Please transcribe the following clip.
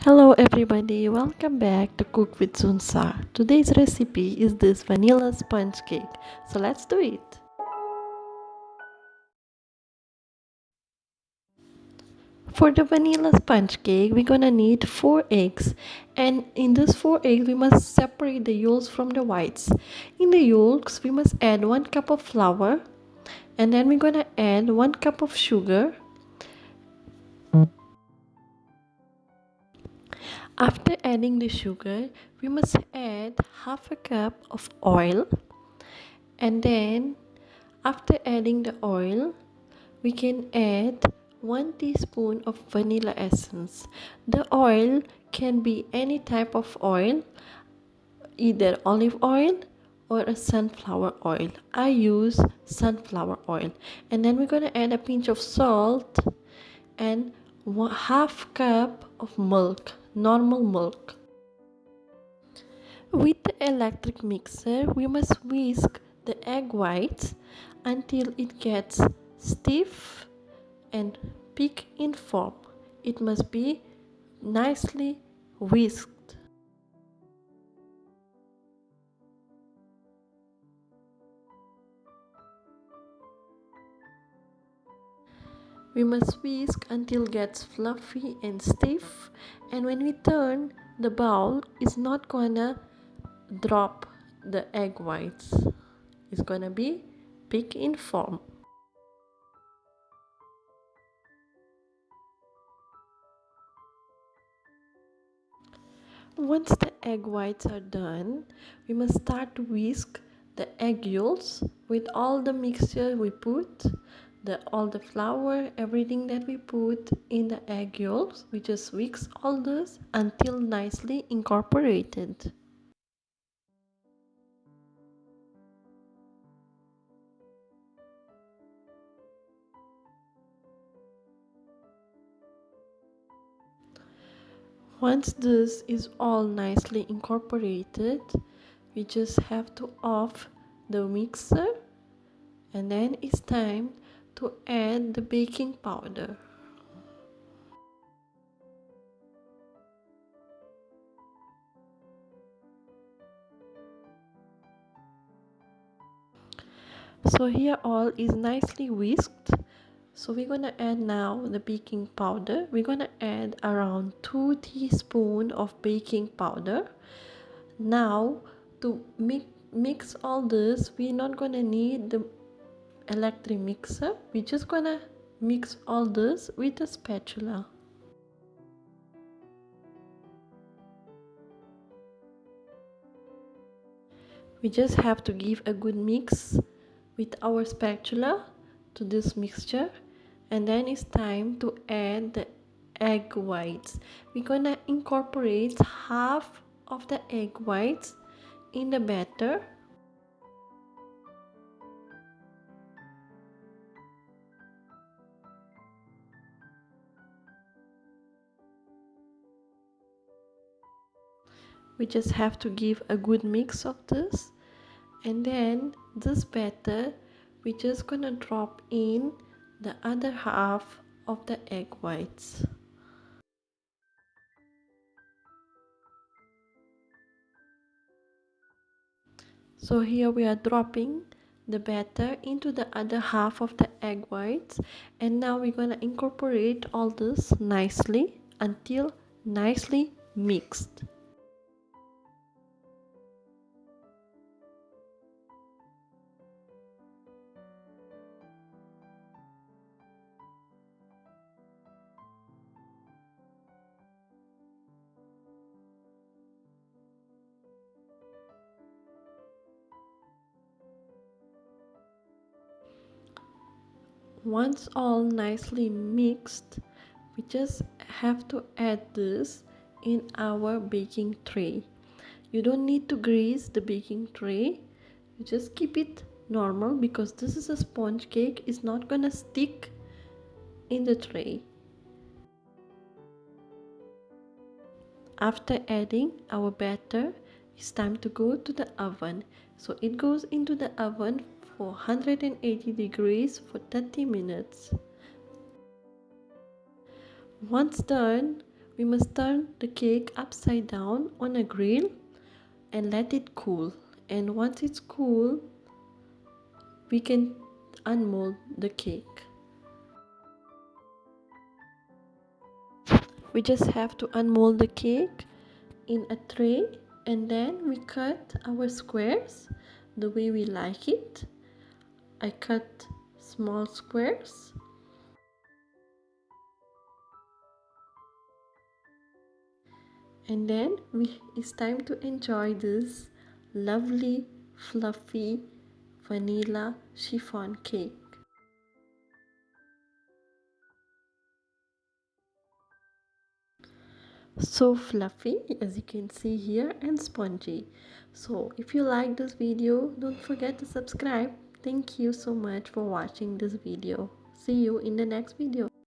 Hello everybody, welcome back to Cook with Zunsar. Today's recipe is this vanilla sponge cake. So let's do it. For the vanilla sponge cake, we're gonna need 4 eggs, and in these 4 eggs we must separate the yolks from the whites. In the yolks, we must add 1 cup of flour, and then we're gonna add 1 cup of sugar. After adding the sugar, we must add half a cup of oil, and then after adding the oil, we can add 1 teaspoon of vanilla essence. The oil can be any type of oil, either olive oil or a sunflower oil. I use sunflower oil. And then we're going to add a pinch of salt and half cup of milk, normal milk. With the electric mixer, we must whisk the egg whites until it gets stiff and peak in form. It must be nicely whisked. We must whisk until it gets fluffy and stiff, and when we turn, the bowl is not gonna drop the egg whites. It's gonna be peak in form. Once the egg whites are done, we must start to whisk the egg yolks with all the mixture we put, all the flour, everything that we put in the egg yolks. We just whisk all this until nicely incorporated. Once this is all nicely incorporated, we just have to off the mixer, and then it's time to add the baking powder. So here all is nicely whisked. So we're gonna add now the baking powder. We're gonna add around 2 teaspoons of baking powder. Now to mix all this, we're not gonna need the electric mixer. We're just gonna mix all this with a spatula. We just have to give a good mix with our spatula to this mixture, and then it's time to add the egg whites. We're gonna incorporate half of the egg whites in the batter. We just have to give a good mix of this, and then this batter we're just gonna drop in the other half of the egg whites. So here we are dropping the batter into the other half of the egg whites, and now we're gonna incorporate all this nicely until nicely mixed. Once all nicely mixed, we just have to add this in our baking tray. You don't need to grease the baking tray, you just keep it normal because this is a sponge cake, it's not gonna stick in the tray. After adding our batter, it's time to go to the oven. So it goes into the oven for 180 degrees for 30 minutes. Once done, we must turn the cake upside down on a grill and let it cool. And once it's cool, we can unmold the cake. We just have to unmold the cake in a tray, and then we cut our squares the way we like it. I cut small squares. And then it's time to enjoy this lovely fluffy vanilla chiffon cake. So fluffy as you can see here, and spongy. So if you like this video, don't forget to subscribe. Thank you so much for watching this video. See you in the next video.